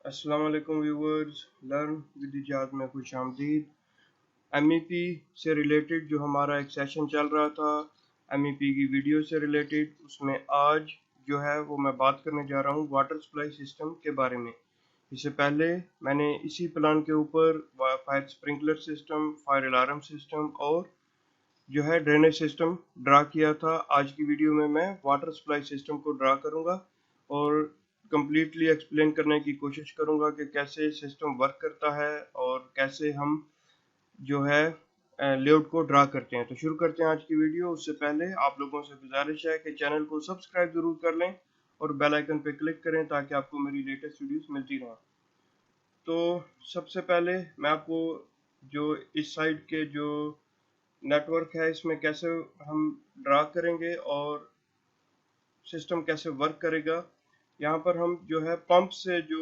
अस्सलाम वालेकुम viewers, learn with Ejaz में खुश आमदीद। एमईपी से रिलेटेड जो हमारा एक सेशन चल रहा था, एमईपी की वीडियो से रिलेटेड, उसमें आज जो है वो मैं बात करने जा रहा हूँ वाटर सप्लाई सिस्टम के बारे में। इससे पहले मैंने इसी प्लान के ऊपर fire sprinkler system, fire alarm system और जो है ड्रेनेज सिस्टम ड्रा किया था। आज की वीडियो में मैं वाटर सप्लाई सिस्टम को ड्रा करूंगा और कंप्लीटली एक्सप्लेन करने की कोशिश करूंगा कि कैसे सिस्टम वर्क करता है और कैसे हम जो है लेआउट को ड्रा करते हैं। तो शुरू करते हैं आज की वीडियो। उससे पहले आप लोगों से गुजारिश है कि चैनल को सब्सक्राइब जरूर कर लें और बेल आइकन पे क्लिक करें ताकि आपको मेरी लेटेस्ट वीडियोस मिलती रहें। तो सबसे पहले मैं आपको जो इस साइड के जो नेटवर्क है इसमें कैसे हम ड्रा करेंगे और सिस्टम कैसे वर्क करेगा। यहाँ पर हम जो है पंप से जो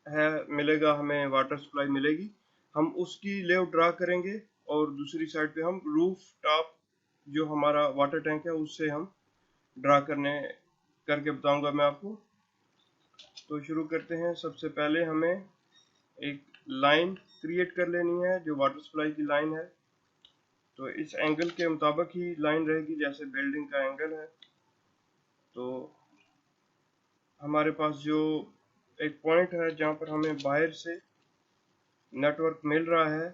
है मिलेगा, हमें वाटर सप्लाई मिलेगी, हम उसकी लेआउट ड्रा करेंगे और दूसरी साइड पे हम रूफ टॉप जो हमारा वाटर टैंक है उससे हम ड्रा करके बताऊंगा मैं आपको। तो शुरू करते हैं। सबसे पहले हमें एक लाइन क्रिएट कर लेनी है जो वाटर सप्लाई की लाइन है। तो इस एंगल के मुताबिक ही लाइन रहेगी, जैसे बिल्डिंग का एंगल है। तो हमारे पास जो एक पॉइंट है जहाँ पर हमें बाहर से नेटवर्क मिल रहा है,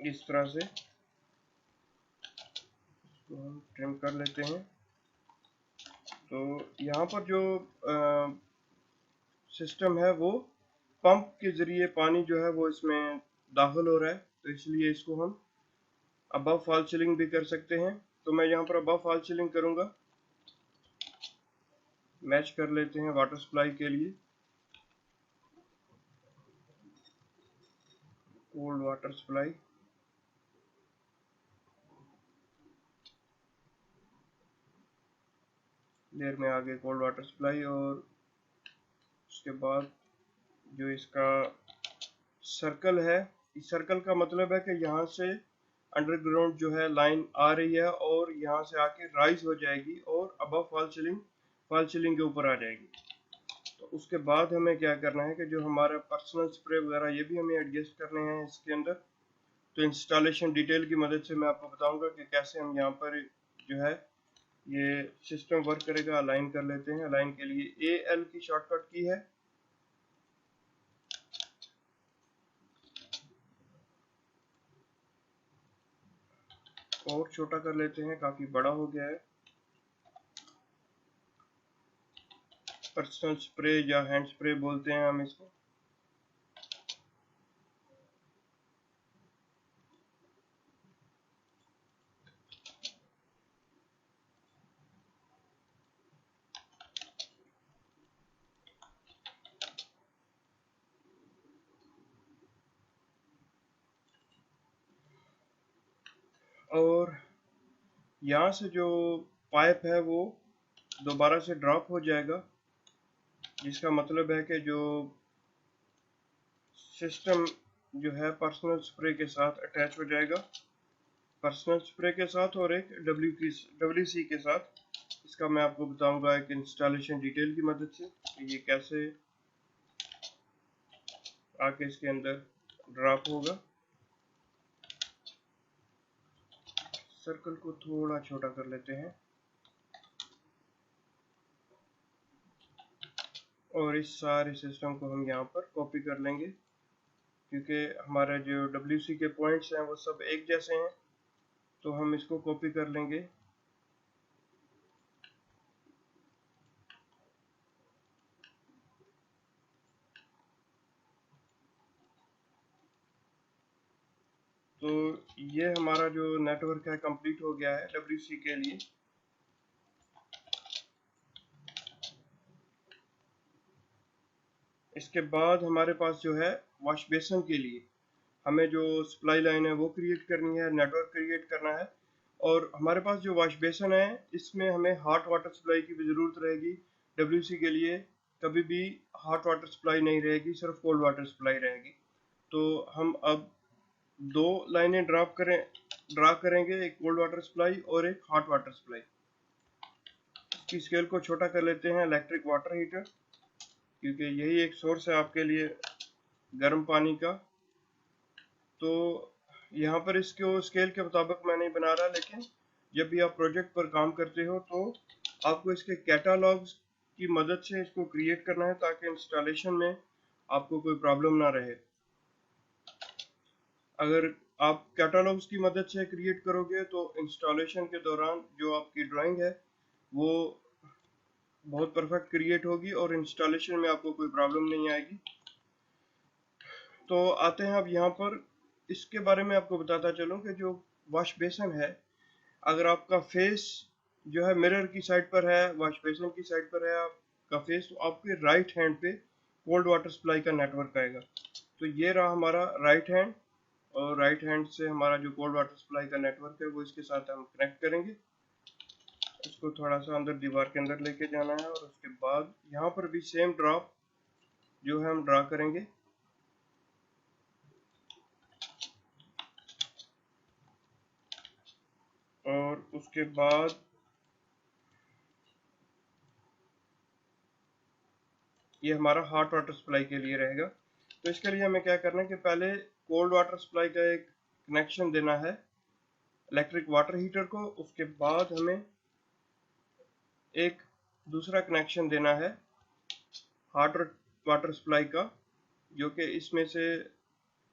इस तरह से इसको हम ट्रिम कर लेते हैं। तो यहाँ पर जो सिस्टम है वो पंप के ज़रिए पानी जो है वो इसमें दाखिल हो रहा है, तो इसलिए इसको हम अबव फॉल सीलिंग भी कर सकते हैं। तो मैं यहाँ पर अबव फॉल सीलिंग करूँगा। मैच कर लेते हैं वाटर सप्लाई के लिए कोल्ड वाटर सप्लाई। लेयर में आ गए कोल्ड वाटर सप्लाई और उसके बाद जो इसका सर्कल है, इस सर्कल का मतलब है कि यहाँ से अंडरग्राउंड जो है लाइन आ रही है और यहाँ से आके राइज हो जाएगी और अबव फॉल सीलिंग के ऊपर आ जाएगी। तो उसके बाद हमें क्या करना है कि जो हमारा पर्सनल स्प्रे वगैरह ये भी हमें एडजस्ट करने हैं इसके अंदर। तो इंस्टॉलेशन डिटेल की मदद से मैं आपको बताऊंगा कि कैसे हम यहाँ पर जो है ये सिस्टम वर्क करेगा। अलाइन कर लेते हैं। अलाइन के लिए AL की शॉर्टकट की है। और छोटा कर लेते हैं, काफी बड़ा हो गया है। पर्सनल स्प्रे या हैंड स्प्रे बोलते हैं हम इसको। और यहाँ से जो पाइप है वो दोबारा से ड्रॉप हो जाएगा, जिसका मतलब है कि जो सिस्टम जो है पर्सनल स्प्रे के साथ अटैच हो जाएगा, पर्सनल स्प्रे के साथ और एक WC के साथ। इसका मैं आपको बताऊंगा एक इंस्टॉलेशन डिटेल की मदद से कि ये कैसे आके इसके अंदर ड्रॉप होगा। सर्कल को थोड़ा छोटा कर लेते हैं और इस सारे सिस्टम को हम यहाँ पर कॉपी कर लेंगे, क्योंकि हमारे जो WC के पॉइंट्स हैं वो सब एक जैसे हैं, तो हम इसको कॉपी कर लेंगे। तो ये हमारा जो नेटवर्क है कंप्लीट हो गया है WC के लिए। इसके बाद हमारे पास जो है वॉश बेसिन के लिए हमें जो सप्लाई लाइन है वो क्रिएट करनी है, नेटवर्क क्रिएट करना है। और हमारे पास जो वॉश बेसिन है इसमें हमें हॉट वाटर सप्लाई की भी ज़रूरत रहेगी। WC के लिए कभी भी हॉट वाटर सप्लाई नहीं रहेगी, सिर्फ कोल्ड वाटर सप्लाई रहेगी। तो हम अब दो लाइनें ड्रा करेंगे, एक कोल्ड वाटर सप्लाई और एक हॉट वाटर सप्लाई। इसकी स्केल को छोटा कर लेते हैं। इलेक्ट्रिक वाटर हीटर क्योंकि यही एक सोर्स है आपके लिए गर्म पानी का। तो यहाँ पर इसको स्केल के मुताबिक मैं नहीं बना रहा, लेकिन जब भी आप प्रोजेक्ट पर काम करते हो तो आपको इसके कैटालॉग्स की मदद से इसको क्रिएट करना है, ताकि इंस्टॉलेशन में आपको कोई प्रॉब्लम ना रहे। अगर आप कैटालॉग्स की मदद से क्रिएट करोगे तो इंस्टॉलेशन के दौरान जो आपकी ड्राइंग है वो बहुत परफेक्ट क्रिएट होगी और इंस्टॉलेशन में आपको कोई प्रॉब्लम नहीं आएगी। तो आते हैं अब यहाँ पर इसके बारे में आपको बताता चलूँ कि जो वॉश बेसिन है, अगर आपका फेस जो है मिरर की साइड पर है, वॉश बेसिन की साइड पर है आपका फेस, तो आपके राइट हैंड पे कोल्ड वाटर सप्लाई का नेटवर्क आएगा। तो ये रहा हमारा राइट हैंड, और राइट हैंड से हमारा जो कोल्ड वाटर सप्लाई का नेटवर्क है वो इसके साथ हम कनेक्ट करेंगे। इसको थोड़ा सा अंदर दीवार के अंदर लेके जाना है, और उसके बाद यहाँ पर भी सेम ड्रॉप जो है हम ड्रा करेंगे। और उसके बाद ये हमारा हॉट वाटर सप्लाई के लिए रहेगा। तो इसके लिए हमें क्या करना है कि पहले कोल्ड वाटर सप्लाई का एक कनेक्शन देना है इलेक्ट्रिक वाटर हीटर को। उसके बाद हमें एक दूसरा कनेक्शन देना है हॉट वाटर सप्लाई का, जो कि इसमें से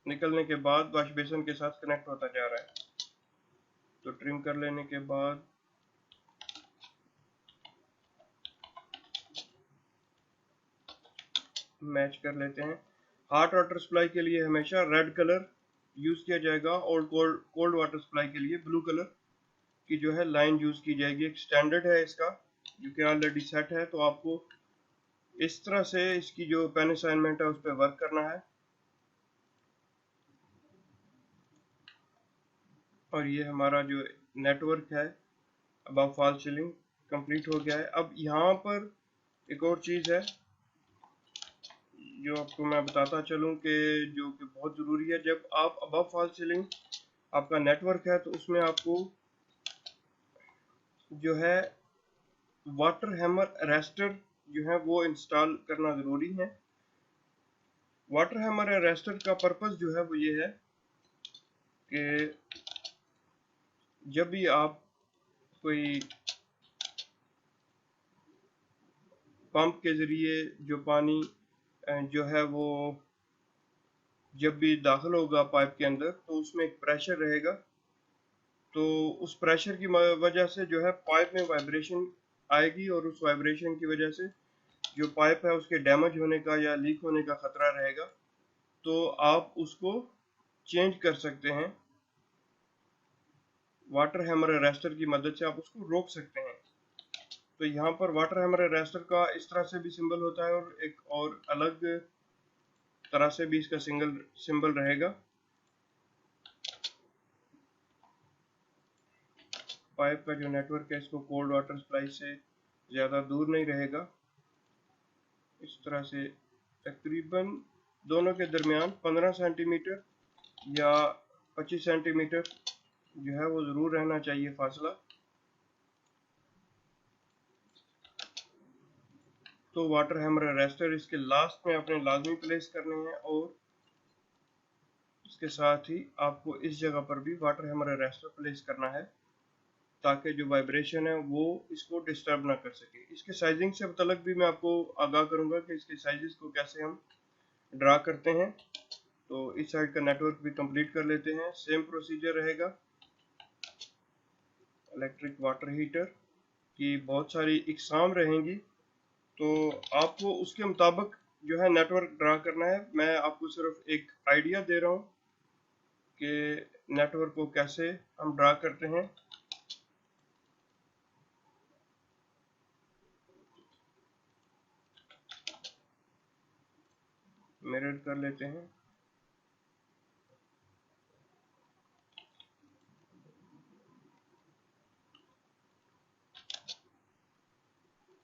निकलने के बाद वॉश बेसिन के साथ कनेक्ट होता जा रहा है। तो ट्रिम कर लेने के बाद मैच कर लेते हैं। हॉट वाटर सप्लाई के लिए हमेशा रेड कलर यूज किया जाएगा, और कोल्ड वाटर सप्लाई के लिए ब्लू कलर की जो है लाइन यूज की जाएगी। एक स्टैंडर्ड है इसका जो कि ऑलरेडी सेट है, तो आपको इस तरह से इसकी जो पेन असाइनमेंट है उस पर वर्क करना है। और ये हमारा जो नेटवर्क है अबव फॉल सीलिंग कंप्लीट हो गया है। अब यहाँ पर एक और चीज़ है जो आपको मैं बताता चलूँ कि जो कि बहुत ज़रूरी है। जब आप अबव फॉल सीलिंग आपका नेटवर्क है तो उसमें आपको जो है वाटर हैमर अरेस्टर जो है वो इंस्टॉल करना ज़रूरी है। वाटर हैमर अरेस्टर का पर्पस जो है वो ये है कि जब भी आप कोई पंप के ज़रिए जो पानी जो है वो जब भी दाखिल होगा पाइप के अंदर, तो उसमें एक प्रेशर रहेगा। तो उस प्रेशर की वजह से जो है पाइप में वाइब्रेशन आएगी, और उस वाइब्रेशन की वजह से जो पाइप है उसके डैमेज होने का या लीक होने का खतरा रहेगा। तो आप उसको चेंज कर सकते हैं, वाटर हैमर अरेस्टर की मदद से आप उसको रोक सकते हैं। तो यहाँ पर वाटर हैमर अरेस्टर का इस तरह से भी सिंबल होता है, और एक और अलग तरह से भी इसका सिंगल सिंबल रहेगा। पाइप का जो नेटवर्क है इसको कोल्ड वाटर सप्लाई से ज़्यादा दूर नहीं रहेगा। इस तरह से तकरीबन दोनों के दरमियान 15 सेंटीमीटर या 25 सेंटीमीटर जो है वो ज़रूर रहना चाहिए फासला। तो वाटर हैमर अरेस्टर इसके लास्ट में अपने लाजमी प्लेस करने हैं, और इसके साथ ही आपको इस जगह पर भी वाटर हैमर अरेस्टर प्लेस करना है, ताकि जो वाइब्रेशन है वो इसको डिस्टर्ब ना कर सके। इसके साइजिंग से मुतल्लिक भी मैं आपको आगाह करूंगा कि इसके साइजेस को कैसे हम ड्रा करते हैं। तो इस साइड का नेटवर्क भी कंप्लीट कर लेते हैं। सेम प्रोसीजर रहेगा। इलेक्ट्रिक वाटर हीटर की बहुत सारी इकसाम रहेंगी, तो आपको उसके मुताबिक जो है नेटवर्क ड्रा करना है। मैं आपको सिर्फ एक आइडिया दे रहा हूँ कि नेटवर्क को कैसे हम ड्रा करते हैं। मिरर कर लेते हैं।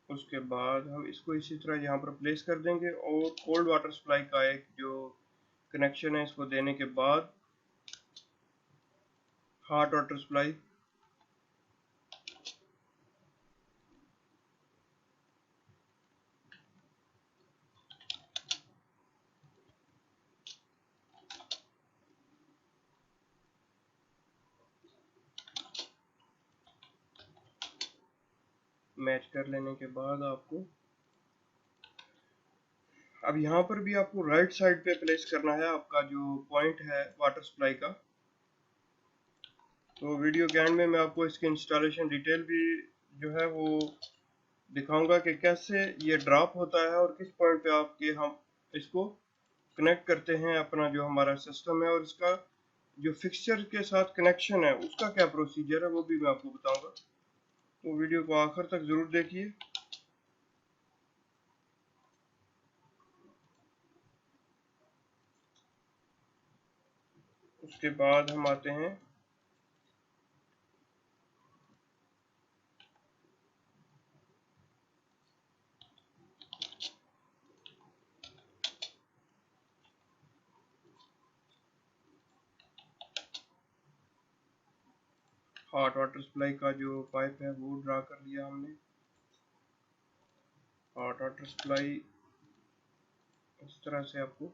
उसके बाद हम इसको इसी तरह यहाँ पर प्लेस कर देंगे, और कोल्ड वाटर सप्लाई का एक जो कनेक्शन है इसको देने के बाद हॉट वाटर सप्लाई मैच कर लेने के बाद आपको अब यहाँ पर भी आपको राइट साइड पे प्लेस करना है आपका जो पॉइंट है वाटर सप्लाई का। तो वीडियो के एंड में मैं आपको इसकी इंस्टॉलेशन डिटेल भी जो है वो दिखाऊंगा कि कैसे ये ड्रॉप होता है और किस पॉइंट पे आपके हम इसको कनेक्ट करते हैं अपना जो हमारा सिस्टम है, और इसका जो फिक्सचर के साथ कनेक्शन है उसका क्या प्रोसीजर है वो भी मैं आपको बताऊंगा। तो वीडियो को आखिर तक ज़रूर देखिए। उसके बाद हम आते हैं हॉट वाटर सप्लाई का जो पाइप है वो ड्रा कर लिया हमने। हॉट वाटर सप्लाई इस तरह से आपको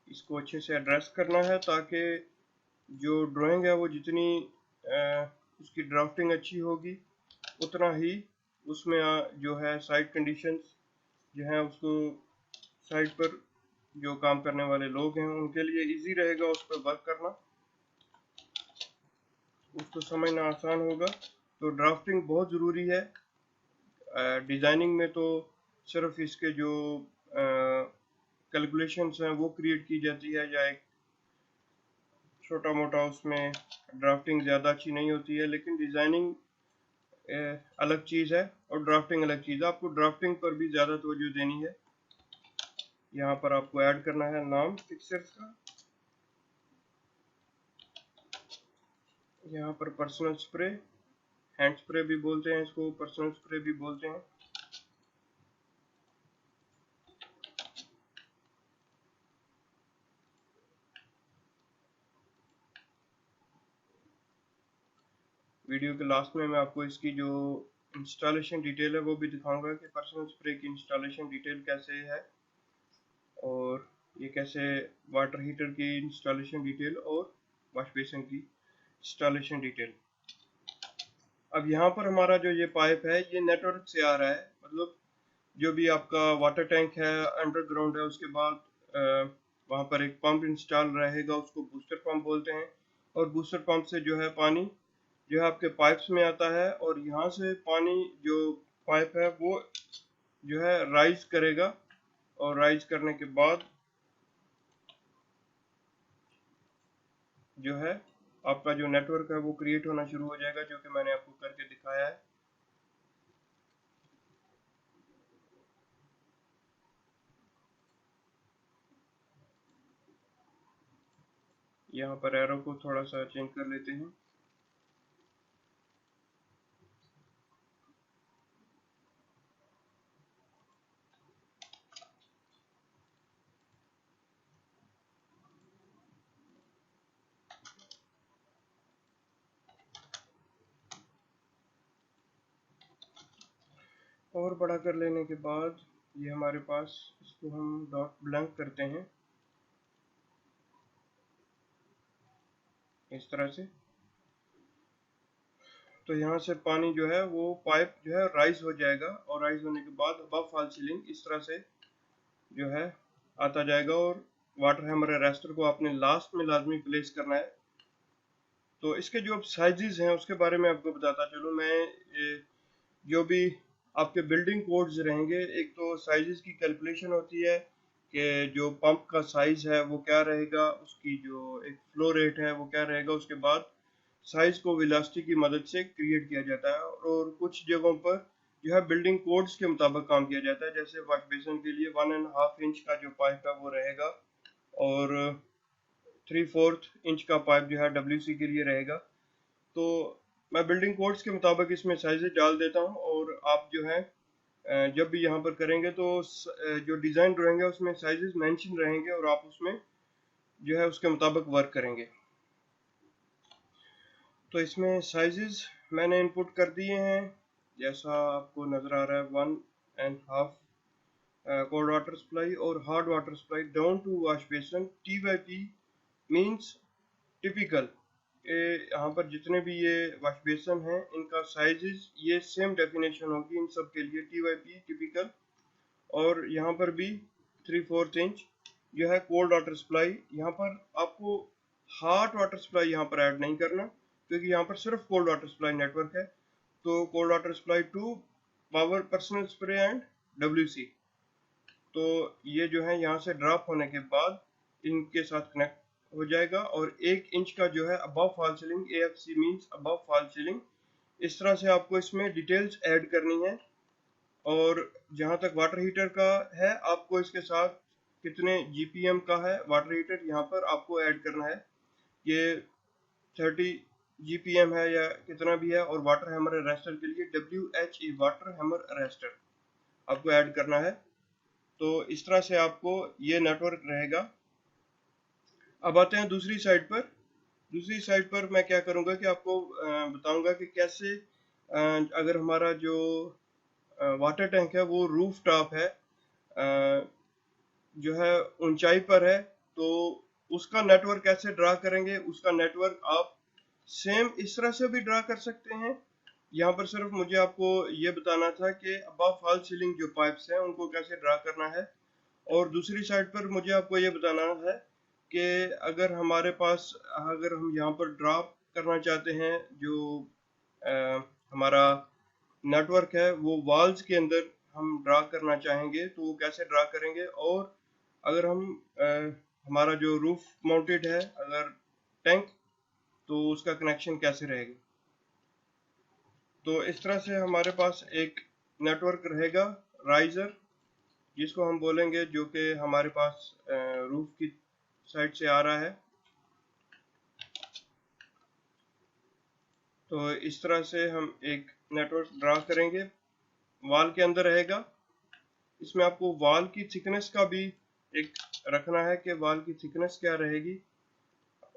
इसको अच्छे से एड्रेस करना है ताकि जो ड्राइंग है वो जितनी उसकी ड्राफ्टिंग अच्छी होगी उतना ही उसमें जो है साइट कंडीशंस जो है उसको साइट पर जो काम करने वाले लोग हैं उनके लिए इजी रहेगा उस पर वर्क करना, उसको समझना आसान होगा। तो ड्राफ्टिंग बहुत ज़रूरी है। डिज़ाइनिंग में तो सिर्फ इसके जो कैलकुलेशंस हैं वो क्रिएट की जाती है, या एक छोटा मोटा उसमें ड्राफ्टिंग ज़्यादा अच्छी नहीं होती है, लेकिन डिज़ाइनिंग अलग चीज़ है और ड्राफ्टिंग अलग चीज़ है। आपको ड्राफ्टिंग पर भी ज़्यादा तवज्जो देनी है। यहाँ पर आपको ऐड करना है नाम फिक्सर्स का। यहाँ पर पर्सनल स्प्रे, हैंड स्प्रे भी बोलते हैं इसको, पर्सनल स्प्रे भी बोलते हैं। वीडियो के लास्ट में मैं आपको इसकी जो इंस्टॉलेशन डिटेल है वो भी दिखाऊंगा कि पर्सनल स्प्रे की इंस्टॉलेशन डिटेल कैसे है, और ये कैसे वाटर हीटर की इंस्टॉलेशन डिटेल और वॉश बेसिन की इंस्टॉलेशन डिटेल। अब यहाँ पर हमारा जो ये पाइप है ये नेटवर्क से आ रहा है, मतलब जो भी आपका वाटर टैंक है अंडरग्राउंड है उसके बाद वहाँ पर एक पंप इंस्टॉल रहेगा, उसको बूस्टर पंप बोलते हैं। और बूस्टर पंप से जो है पानी जो है आपके पाइप्स में आता है, और यहाँ से पानी जो पाइप है वो जो है राइज करेगा, और राइज करने के बाद जो है आपका जो नेटवर्क है वो क्रिएट होना शुरू हो जाएगा, जो कि मैंने आपको करके दिखाया है। यहाँ पर एरो को थोड़ा सा चेंज कर लेते हैं। और बड़ा कर लेने के बाद ये हमारे पास, इसको हम डॉट ब्लैंक करते हैं इस तरह से। तो यहाँ से पानी जो है वो पाइप जो है राइज हो जाएगा, और राइज होने के बाद अबव फॉल सीलिंग इस तरह से जो है आता जाएगा, और वाटर हैमर अरेस्टर को आपने लास्ट में लाजमी प्लेस करना है। तो इसके जो साइजेस हैं उसके बारे में आपको बताता चलूँ मैं। जो भी आपके बिल्डिंग कोड्स रहेंगे, एक तो साइजेस की कैलकुलेशन होती है कि जो पंप का साइज है वो क्या रहेगा, उसकी जो एक फ्लो रेट है वो क्या रहेगा। उसके बाद साइज को वेलोसिटी की मदद से क्रिएट किया जाता है, और कुछ जगहों पर जो है बिल्डिंग कोड्स के मुताबिक काम किया जाता है। जैसे वॉश बेसिन के लिए 1.5 इंच का जो पाइप है वो रहेगा, और 3/4 इंच का पाइप जो है WC के लिए रहेगा। तो मैं बिल्डिंग कोड्स के मुताबिक इसमें साइजेस डाल देता हूँ, और आप जो है जब भी यहाँ पर करेंगे तो जो डिज़ाइन ड्राइंग है उसमें साइजेस मेंशन रहेंगे, और आप उसमें जो है उसके मुताबिक वर्क करेंगे। तो इसमें साइजेस मैंने इनपुट कर दिए हैं, जैसा आपको नज़र आ रहा है 1.5 कोल्ड वाटर सप्लाई और hard water supply down to wash basin. TYP means typical, कि यहाँ पर जितने भी ये वॉश बेसन हैं इनका साइजेस ये सेम डेफिनेशन होगी इन सब के लिए, TYP टिपिकल। और यहाँ पर भी 3/4 इंच जो है कोल्ड वाटर सप्लाई। यहाँ पर आपको हॉट वाटर सप्लाई यहाँ पर ऐड नहीं करना, क्योंकि यहाँ पर सिर्फ कोल्ड वाटर सप्लाई नेटवर्क है। तो cold water supply to power personal spray and WC, तो ये जो है यहाँ से ड्रॉप होने के बाद इनके साथ कनेक्ट हो जाएगा। और 1 इंच का जो है above fall ceiling, AFC means above fall ceiling. इस तरह से आपको इसमें डिटेल्स ऐड करनी है। और जहाँ तक वाटर हीटर का है, आपको इसके साथ कितने GPM का है वाटर हीटर यहाँ पर आपको ऐड करना है। ये 30 GPM है या कितना भी है। और वाटर हैमर अरेस्टर के लिए WHE वाटर हैमर अरेस्टर आपको ऐड करना है। तो इस तरह से आपको ये नेटवर्क रहेगा। अब आते हैं दूसरी साइड पर। दूसरी साइड पर मैं क्या करूंगा कि आपको बताऊंगा कि कैसे अगर हमारा जो वाटर टैंक है वो रूफ टॉप है, जो है ऊंचाई पर है, तो उसका नेटवर्क कैसे ड्रा करेंगे। उसका नेटवर्क आप सेम इस तरह से भी ड्रा कर सकते हैं। यहाँ पर सिर्फ मुझे आपको ये बताना था कि अबव फॉल सीलिंग जो पाइप्स हैं उनको कैसे ड्रा करना है। और दूसरी साइड पर मुझे आपको ये बताना है कि अगर हमारे पास, अगर हम यहाँ पर ड्रॉप करना चाहते हैं जो हमारा नेटवर्क है वो वॉल्स के अंदर हम ड्रा करना चाहेंगे, तो वो कैसे ड्रा करेंगे। और अगर हम हमारा जो रूफ माउंटेड है अगर टैंक, तो उसका कनेक्शन कैसे रहेगा। तो इस तरह से हमारे पास एक नेटवर्क रहेगा राइजर, जिसको हम बोलेंगे, जो कि हमारे पास रूफ की साइड से आ रहा है। तो इस तरह से हम एक नेटवर्क ड्रा करेंगे, वॉल के अंदर रहेगा। इसमें आपको वॉल की थिकनेस का भी एक रखना है कि वॉल की थिकनेस क्या रहेगी।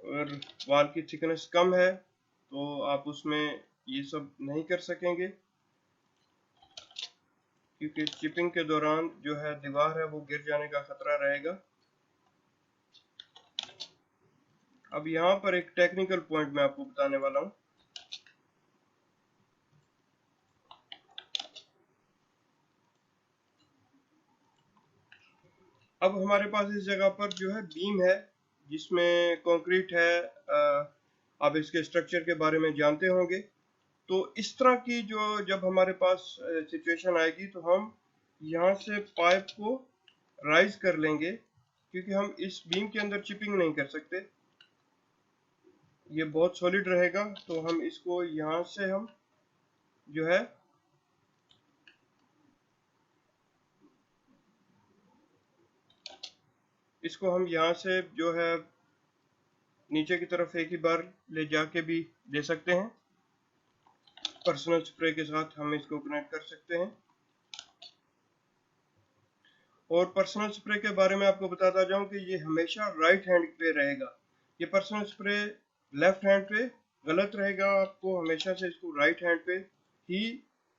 और वॉल की थिकनेस कम है तो आप उसमें ये सब नहीं कर सकेंगे, क्योंकि चिपिंग के दौरान जो है दीवार है वो गिर जाने का खतरा रहेगा। अब यहाँ पर एक टेक्निकल पॉइंट मैं आपको बताने वाला हूँ। अब हमारे पास इस जगह पर जो है बीम है जिसमें कंक्रीट है। आप इसके स्ट्रक्चर के बारे में जानते होंगे। तो इस तरह की जो जब हमारे पास सिचुएशन आएगी तो हम यहाँ से पाइप को राइज कर लेंगे, क्योंकि हम इस बीम के अंदर चिपिंग नहीं कर सकते, ये बहुत सॉलिड रहेगा। तो हम इसको यहाँ से हम जो है इसको हम यहाँ से जो है नीचे की तरफ एक ही बार ले जाके भी दे सकते हैं। पर्सनल स्प्रे के साथ हम इसको कनेक्ट कर सकते हैं। और पर्सनल स्प्रे के बारे में आपको बताता जाऊं कि ये हमेशा राइट हैंड पे रहेगा। ये पर्सनल स्प्रे लेफ्ट हैंड पे गलत रहेगा। आपको हमेशा से इसको राइट हैंड पे ही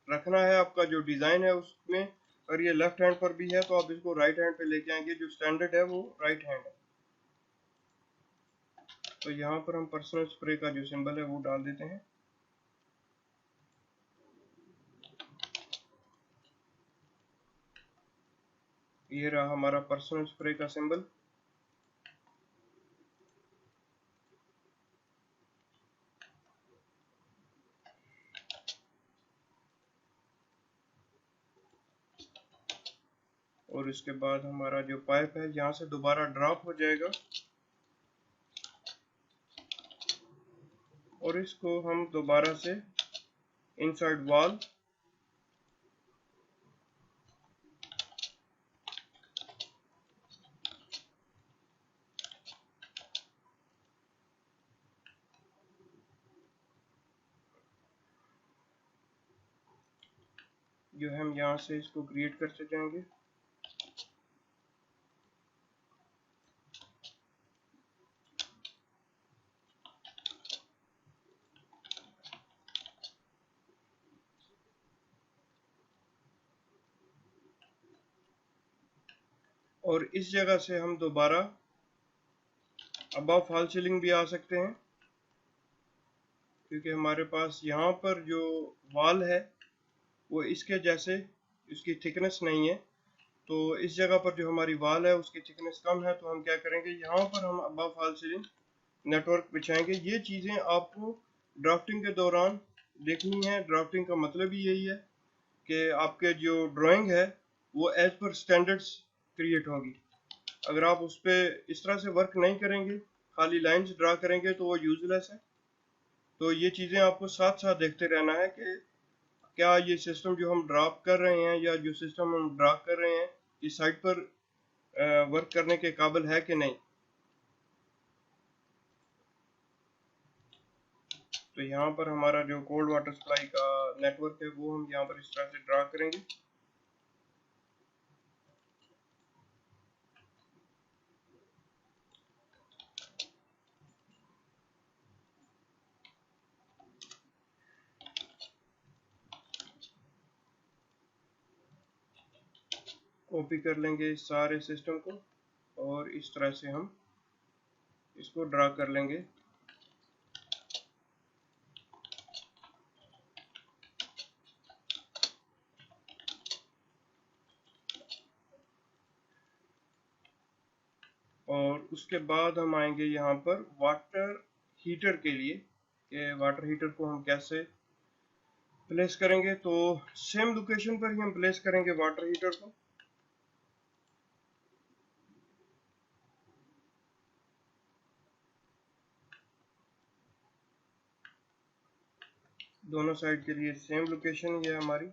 रखना है। आपका जो डिज़ाइन है उसमें अगर ये लेफ्ट हैंड पर भी है तो आप इसको राइट हैंड पे लेके आएंगे। जो स्टैंडर्ड है वो राइट हैंड है। तो यहाँ पर हम पर्सनल स्प्रे का जो सिंबल है वो डाल देते हैं। ये रहा हमारा पर्सनल स्प्रे का सिंबल। और इसके बाद हमारा जो पाइप है यहाँ से दोबारा ड्रॉप हो जाएगा और इसको हम दोबारा से इनसाइड वॉल जो हम यहाँ से इसको क्रिएट करते जाएंगे। और इस जगह से हम दोबारा अबव फॉल सीलिंग भी आ सकते हैं। क्योंकि हमारे पास यहाँ पर जो वाल है वो इसके जैसे इसकी थिकनेस नहीं है। तो इस जगह पर जो हमारी वाल है उसकी थिकनेस कम है, तो हम क्या करेंगे, यहाँ पर हम अबव फॉल सीलिंग नेटवर्क बिछाएंगे। ये चीज़ें आपको ड्राफ्टिंग के दौरान देखनी है। ड्राफ्टिंग का मतलब ही यही है कि आपके जो ड्राइंग है वो एज पर स्टैंडर्ड्स क्रिएट होगी। अगर आप उस पर इस तरह से वर्क नहीं करेंगे, खाली लाइंस ड्रा करेंगे, तो वो यूजलेस है। तो ये चीज़ें आपको साथ साथ देखते रहना है कि क्या ये सिस्टम जो हम ड्रा कर रहे हैं या जो सिस्टम हम ड्रा कर रहे हैं इस साइट पर वर्क करने के काबिल है कि नहीं। तो यहाँ पर हमारा जो कोल्ड वाटर सप्लाई का नेटवर्क है वो हम यहाँ पर इस तरह से ड्रा करेंगे। कॉपी कर लेंगे इस सारे सिस्टम को और इस तरह से हम इसको ड्रा कर लेंगे। और उसके बाद हम आएंगे यहाँ पर वाटर हीटर के लिए कि वाटर हीटर को हम कैसे प्लेस करेंगे। तो सेम लोकेशन पर ही हम प्लेस करेंगे वाटर हीटर को। दोनों साइड के लिए सेम लोकेशन ही है हमारी।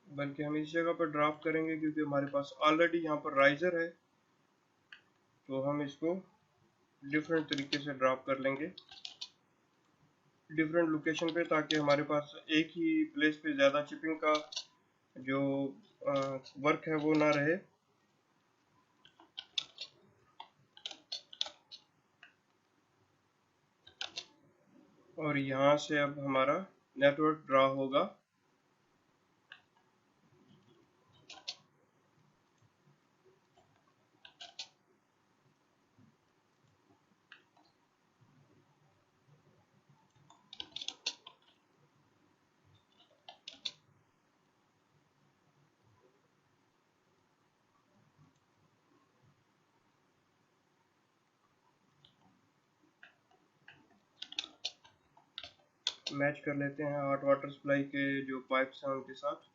बल्कि हम इस जगह पर ड्रॉप करेंगे क्योंकि हमारे पास ऑलरेडी यहाँ पर राइजर है, तो हम इसको डिफरेंट तरीके से ड्रॉप कर लेंगे डिफरेंट लोकेशन पे, ताकि हमारे पास एक ही प्लेस पे ज़्यादा चिपिंग का जो वर्क है वो ना रहे। और यहाँ से अब हमारा नेटवर्क ड्रा होगा। मैच कर लेते हैं हॉट वाटर सप्लाई के जो पाइप्स हैं उनके साथ।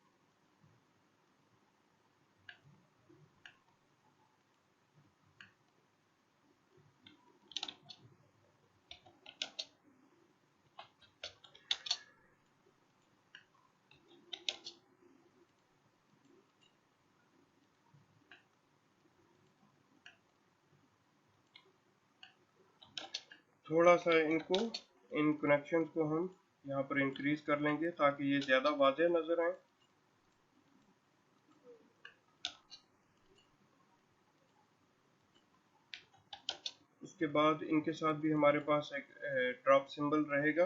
थोड़ा सा इन कनेक्शंस को हम यहाँ पर इंक्रीज कर लेंगे ताकि ये ज़्यादा वाज़ेह नज़र आए। उसके बाद इनके साथ भी हमारे पास एक ड्रॉप सिंबल रहेगा।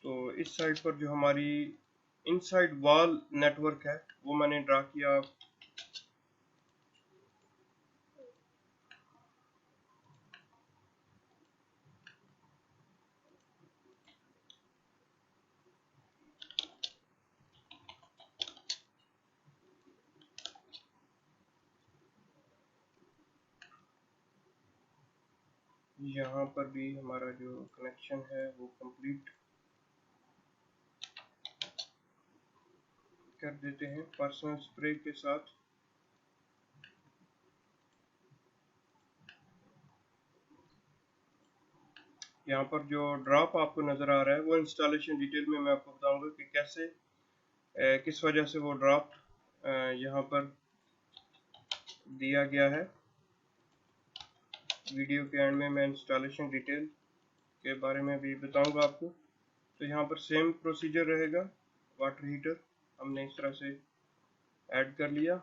तो इस साइड पर जो हमारी इनसाइड वॉल नेटवर्क है वो मैंने ड्रा किया। यहाँ पर भी हमारा जो कनेक्शन है वो कंप्लीट कर देते हैं पर्सनल स्प्रे के साथ। यहाँ पर जो ड्रॉप आपको नज़र आ रहा है वो इंस्टॉलेशन डिटेल में मैं आपको बताऊंगा कि कैसे किस वजह से वो ड्रॉप यहाँ पर दिया गया है। वीडियो के एंड में मैं इंस्टॉलेशन डिटेल के बारे में भी बताऊंगा आपको। तो यहाँ पर सेम प्रोसीजर रहेगा। वाटर हीटर हमने इस तरह से ऐड कर लिया।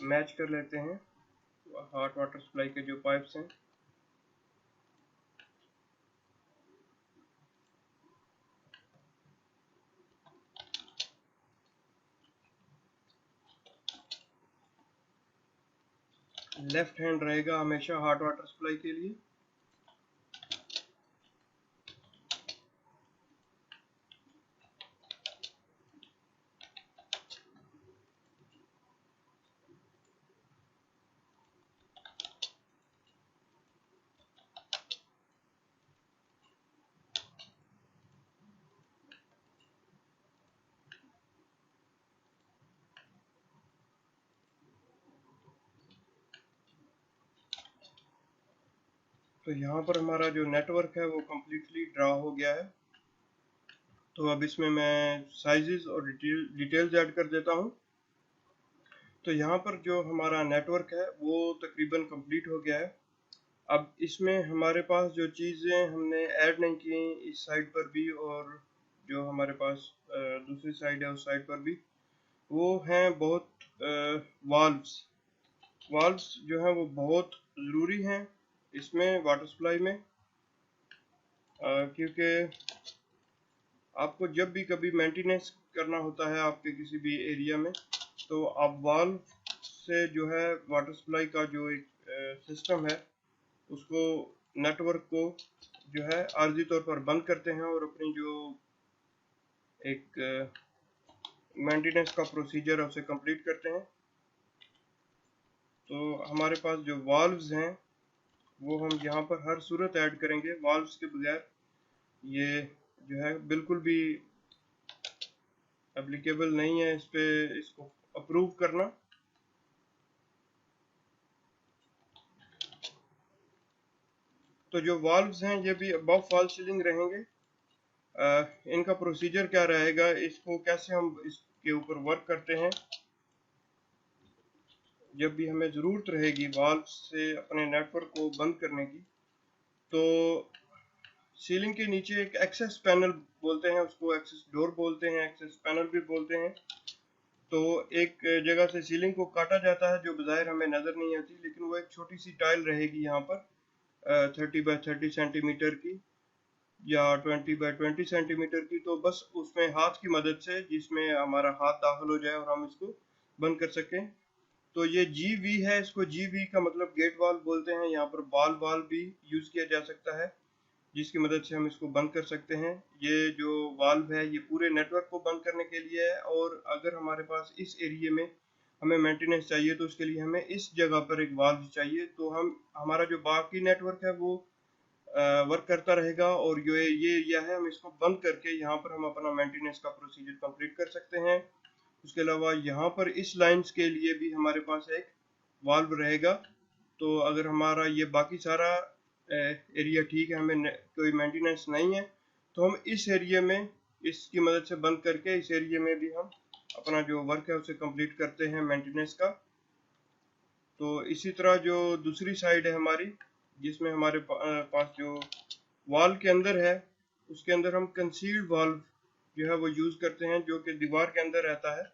मैच कर लेते हैं हॉट वाटर सप्लाई के जो पाइप्स हैं। लेफ्ट हैंड रहेगा हमेशा हॉट वाटर सप्लाई के लिए। तो यहाँ पर हमारा जो नेटवर्क है वो कम्प्लीटली ड्रा हो गया है। तो अब इसमें मैं साइजेस और डिटेल्स ऐड कर देता हूँ। तो यहाँ पर जो हमारा नेटवर्क है वो तकरीबन कंप्लीट हो गया है। अब इसमें हमारे पास जो चीज़ें हमने ऐड नहीं की इस साइड पर भी, और जो हमारे पास दूसरी साइड है उस साइड पर भी, वो हैं बहुत वाल्व्स। वाल्व्स जो हैं वो बहुत ज़रूरी हैं इसमें वाटर सप्लाई में, क्योंकि आपको जब भी कभी मेंटेनेंस करना होता है आपके किसी भी एरिया में, तो आप वाल्व से जो है वाटर सप्लाई का जो एक सिस्टम है उसको, नेटवर्क को जो है आर्जी तौर पर बंद करते हैं और अपनी जो एक मेंटेनेंस का प्रोसीजर है उसे कंप्लीट करते हैं। तो हमारे पास जो वाल्व्स हैं वो हम यहाँ पर हर सूरत ऐड करेंगे। वाल्व्स के बगैर ये जो है बिल्कुल भी एप्लीकेबल नहीं है इस पे इसको अप्रूव करना। तो जो वाल्व्स हैं ये भी अबव फॉल सीलिंग रहेंगे। इनका प्रोसीजर क्या रहेगा, इसको कैसे हम इसके ऊपर वर्क करते हैं। जब भी हमें ज़रूरत रहेगी वाल्व से अपने नेटवर्क को बंद करने की, तो सीलिंग के नीचे एक एक्सेस पैनल बोलते हैं उसको, एक्सेस डोर बोलते हैं, एक्सेस पैनल भी बोलते हैं। तो एक जगह से सीलिंग को काटा जाता है जो बज़ाहिर हमें नज़र नहीं आती, लेकिन वो एक छोटी सी टाइल रहेगी यहाँ पर 30 बाय 30 सेंटीमीटर की या 20 बाय 20 सेंटीमीटर की। तो बस उसमें हाथ की मदद से, जिसमें हमारा हाथ दाखिल हो जाए और हम इसको बंद कर सकें। तो ये जी वी है, इसको जी वी का मतलब गेट वाल्व बोलते हैं। यहाँ पर बॉल वाल्व भी यूज़ किया जा सकता है जिसकी मदद से हम इसको बंद कर सकते हैं। ये जो वाल्व है ये पूरे नेटवर्क को बंद करने के लिए है, और अगर हमारे पास इस एरिया में हमें मेंटेनेंस चाहिए तो उसके लिए हमें इस जगह पर एक वाल्व चाहिए। तो हम हमारा जो बाकी नेटवर्क है वो वर्क करता रहेगा, और ये एरिया है हम इसको बंद करके यहाँ पर हम अपना मेंटेनेंस का प्रोसीजर कंप्लीट कर सकते हैं। उसके अलावा यहाँ पर इस लाइंस के लिए भी हमारे पास एक वाल्व रहेगा। तो अगर हमारा ये बाकी सारा एरिया ठीक है, हमें कोई मेंटेनेंस नहीं है, तो हम इस एरिया में इसकी मदद से बंद करके इस एरिया में भी हम अपना जो वर्क है उसे कंप्लीट करते हैं मेंटेनेंस का। तो इसी तरह जो दूसरी साइड है हमारी, जिसमें हमारे पास जो वॉल के अंदर है, उसके अंदर हम कंसील्ड वाल्व जो है वो यूज़ करते हैं, जो कि दीवार के अंदर रहता है।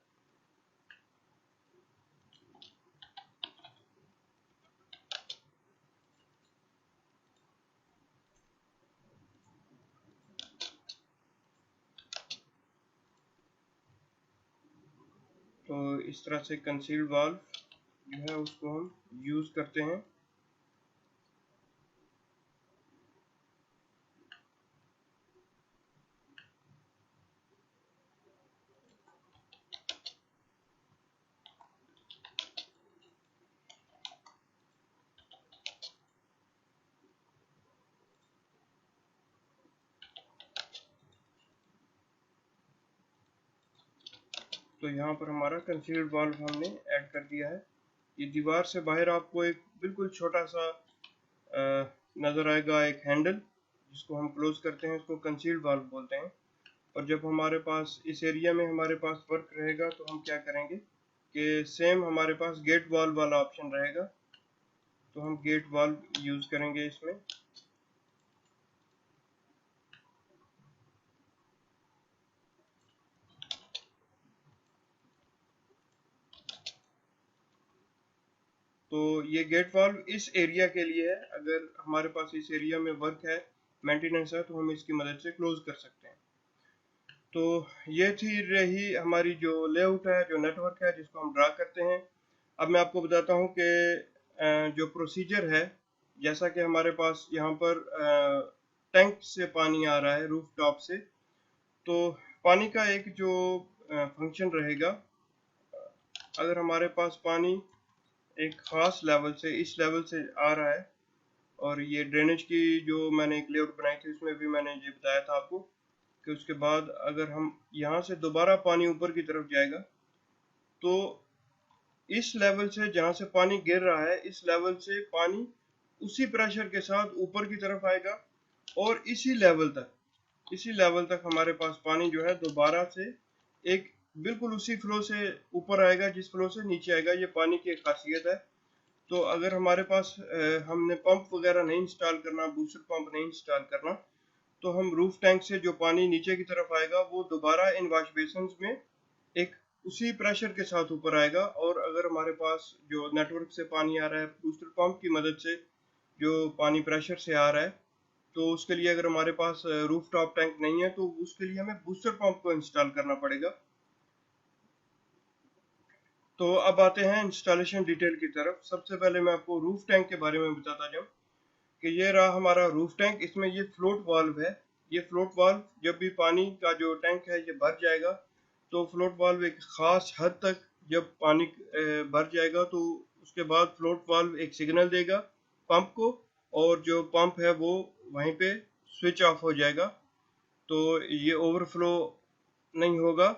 तो इस तरह से कंसील्ड वाल्व जो है उसको हम यूज़ करते हैं। तो यहाँ पर हमारा कंसील्ड वाल्व हमने ऐड कर दिया है। ये दीवार से बाहर आपको एक बिल्कुल छोटा सा नज़र आएगा, एक हैंडल जिसको हम क्लोज करते हैं, इसको कंसील्ड वाल्व बोलते हैं। और जब हमारे पास इस एरिया में हमारे पास वर्क रहेगा तो हम क्या करेंगे कि सेम हमारे पास गेट वाल्व वाला ऑप्शन रहेगा, तो हम गेट वाल्व यूज़ करेंगे इसमें। तो ये गेट वाल्व इस एरिया के लिए है। अगर हमारे पास इस एरिया में वर्क है, मेंटेनेंस है, तो हम इसकी मदद से क्लोज कर सकते हैं। तो ये थी रही हमारी जो लेआउट है, जो नेटवर्क है जिसको हम ड्रा करते हैं। अब मैं आपको बताता हूँ कि जो प्रोसीजर है, जैसा कि हमारे पास यहाँ पर टैंक से पानी आ रहा है रूफ टॉप से, तो पानी का एक जो फंक्शन रहेगा, अगर हमारे पास पानी एक खास लेवल से, इस लेवल से आ रहा है, और ये ड्रेनेज की जो मैंने एक लेआउट बनाई थी उसमें भी मैंने ये बताया था आपको कि उसके बाद अगर हम यहाँ से दोबारा पानी ऊपर की तरफ जाएगा, तो इस लेवल से जहाँ से पानी गिर रहा है, इस लेवल से पानी उसी प्रेशर के साथ ऊपर की तरफ आएगा, और इसी लेवल तक हमारे पास पानी जो है दोबारा से एक बिल्कुल उसी फ्लो से ऊपर आएगा जिस फ्लो से नीचे आएगा। ये पानी की एक खासियत है। तो अगर हमारे पास हमने पंप वगैरह नहीं इंस्टॉल करना, बूस्टर पंप नहीं इंस्टॉल करना, तो हम रूफ टैंक से जो पानी नीचे की तरफ आएगा वो दोबारा इन वॉश बेसिन में एक उसी प्रेशर के साथ ऊपर आएगा। और अगर हमारे पास जो नेटवर्क से पानी आ रहा है बूस्टर पंप की मदद से, जो पानी प्रेशर से आ रहा है, तो उसके लिए अगर हमारे पास रूफ टॉप टैंक नहीं है तो उसके लिए हमें बूस्टर पंप को इंस्टॉल करना पड़ेगा। तो अब आते हैं इंस्टॉलेशन डिटेल की तरफ। सबसे पहले मैं आपको रूफ टैंक के बारे में बताता जाऊं कि ये रहा हमारा रूफ टैंक। इसमें ये फ्लोट वाल्व है। ये फ्लोट वाल्व जब भी पानी का जो टैंक है ये भर जाएगा, तो फ्लोट वाल्व एक खास हद तक जब पानी भर जाएगा, तो उसके बाद फ्लोट वाल्व एक सिग्नल देगा पंप को, और जो पंप है वो वहीं पे स्विच ऑफ हो जाएगा, तो ये ओवरफ्लो नहीं होगा।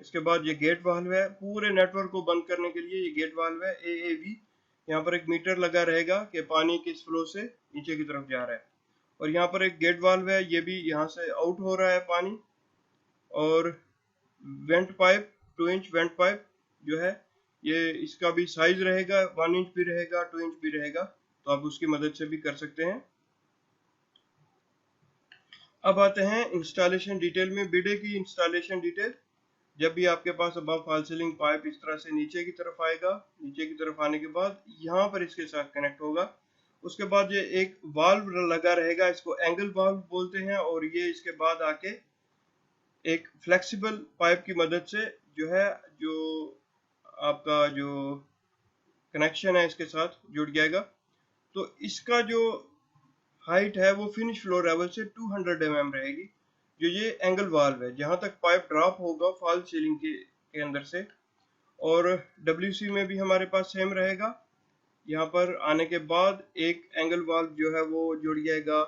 इसके बाद ये गेट वाल्व है, पूरे नेटवर्क को बंद करने के लिए ये गेट वाल्व है AAV। यहाँ पर एक मीटर लगा रहेगा कि पानी किस फ्लो से नीचे की तरफ जा रहा है। और यहाँ पर एक गेट वाल्व है, ये भी यहाँ से आउट हो रहा है पानी। और went pipe, 2 inch went pipe जो है, ये इसका भी साइज रहेगा, 1 इंच भी रहेगा, 2 इंच भी रहेगा, तो आप उसकी मदद से भी कर सकते हैं। अब आते हैं इंस्टॉलेशन डिटेल में, बिडे की इंस्टॉलेशन डिटेल। जब भी आपके पास अबव फॉल सीलिंग पाइप इस तरह से नीचे की तरफ आएगा, नीचे की तरफ आने के बाद यहाँ पर इसके साथ कनेक्ट होगा। उसके बाद ये एक वाल्व लगा रहेगा, इसको एंगल वाल्व बोलते हैं, और ये इसके बाद आके एक फ्लेक्सिबल पाइप की मदद से जो है, जो आपका जो कनेक्शन है इसके साथ जुड़ जाएगा। तो इसका जो हाइट है वो फिनिश फ्लो लेवल से 200 mm रहेगी। जो ये एंगल वाल्व है, जहां तक पाइप ड्रॉप होगा फॉल सीलिंग के अंदर से। और WC में भी हमारे पास सेम रहेगा। यहाँ पर आने के बाद एक एंगल वाल्व जो है वो जुड़ जाएगा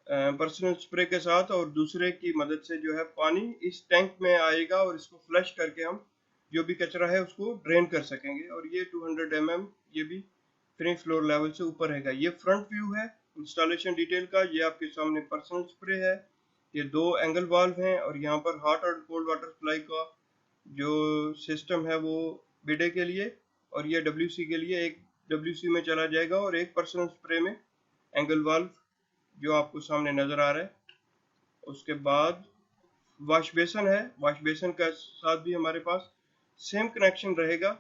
पर्सनल स्प्रे के साथ, और दूसरे की मदद से जो है पानी इस टैंक में आएगा, और इसको फ्लश करके हम जो भी कचरा है उसको ड्रेन कर सकेंगे। और ये 200 mm ये भी फिनिश फ्लोर लेवल से ऊपर रहेगा। ये फ्रंट व्यू है इंस्टॉलेशन डिटेल का। ये आपके सामने पर्सनल स्प्रे है, ये 2 एंगल वाल्व हैं, और यहाँ पर हॉट और कोल्ड वाटर सप्लाई का जो सिस्टम है वो बिडे के लिए, और ये WC के लिए, एक WC में चला जाएगा और एक पर्सनल स्प्रे में एंगल वाल्व जो आपको सामने नजर आ रहा है। उसके बाद वॉश बेसन है, वॉश बेसन का साथ भी हमारे पास सेम कनेक्शन रहेगा।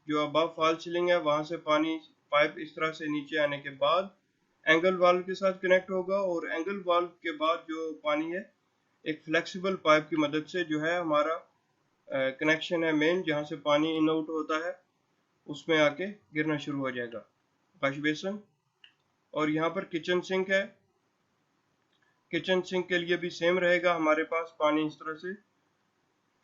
जो अबव फॉल सीलिंग है वहां से पानी पाइप इस तरह से नीचे आने के बाद एंगल वाल्व के साथ कनेक्ट होगा, और एंगल वाल्व के बाद जो पानी है एक फ्लेक्सिबल पाइप की मदद से जो है हमारा कनेक्शन है मेन, जहाँ से पानी इन आउट होता है, उसमें आके गिरना शुरू हो जाएगा वॉश बेसन। और यहाँ पर किचन सिंक है। किचन सिंक के लिए भी सेम रहेगा, हमारे पास पानी इस तरह से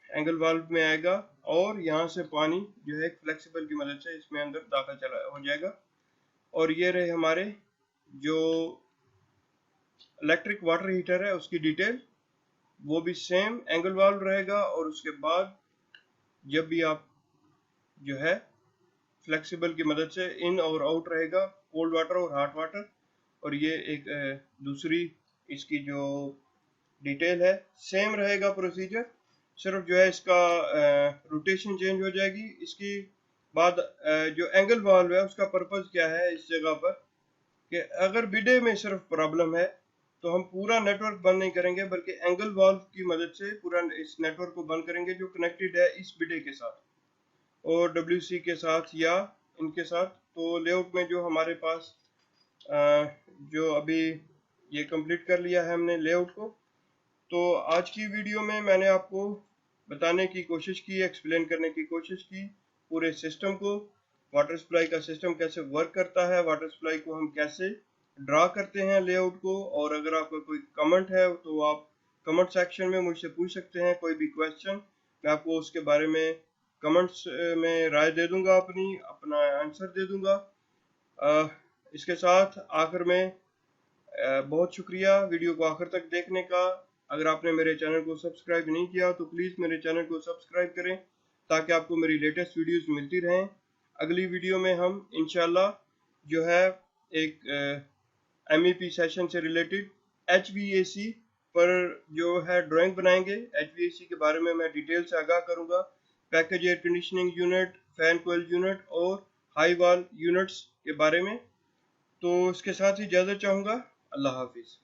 एंगल वाल्व में आएगा, और यहाँ से पानी जो है फ्लेक्सिबल की मदद से इसमें अंदर दाखिल चला हो जाएगा। और ये रहे हमारे जो इलेक्ट्रिक वाटर हीटर है उसकी डिटेल, वो भी सेम एंगल वाल्व रहेगा। और उसके बाद जब भी आप जो है फ्लेक्सिबल की मदद से इन और आउट रहेगा, कोल्ड वाटर और हॉट वाटर। और ये एक दूसरी इसकी जो डिटेल है सेम रहेगा प्रोसीजर, सिर्फ जो है इसका रोटेशन चेंज हो जाएगी। इसकी बाद जो एंगल वाल्व है उसका पर्पस क्या है इस जगह पर, कि अगर बिडे में सिर्फ प्रॉब्लम है तो हम पूरा नेटवर्क बंद नहीं करेंगे, बल्कि एंगल वाल्व की मदद से पूरा इस नेटवर्क को बंद करेंगे जो कनेक्टेड है इस बिडे के साथ और WC के साथ या इनके साथ। तो लेआउट में जो हमारे पास जो अभी ये कंप्लीट कर लिया है हमने लेआउट को। तो आज की वीडियो में मैंने आपको बताने की कोशिश की, एक्सप्लेन करने की कोशिश की पूरे सिस्टम को, वाटर सप्लाई का सिस्टम कैसे वर्क करता है, वाटर सप्लाई को हम कैसे ड्रा करते हैं लेआउट को। और अगर आपका कोई कमेंट है तो आप कमेंट सेक्शन में मुझसे पूछ सकते हैं, कोई भी क्वेश्चन मैं आपको उसके बारे में कमेंट्स में राय दे दूंगा, अपना आंसर दे दूंगा। इसके साथ आखिर में बहुत शुक्रिया वीडियो को आखिर तक देखने का। अगर आपने मेरे चैनल को सब्सक्राइब नहीं किया तो प्लीज़ मेरे चैनल को सब्सक्राइब करें ताकि आपको मेरी लेटेस्ट वीडियोस मिलती रहें। अगली वीडियो में हम इंशाल्लाह जो है एक MEP सेशन से रिलेटेड HVAC पर जो है ड्राइंग बनाएंगे। HVAC के बारे में मैं डिटेल से आगाह करूंगा, package air conditioning unit, fan coil unit और हाई वॉल यूनिट्स के बारे में। तो इसके साथ ही इजाज़त चाहूँगा। अल्लाह हाफिज़।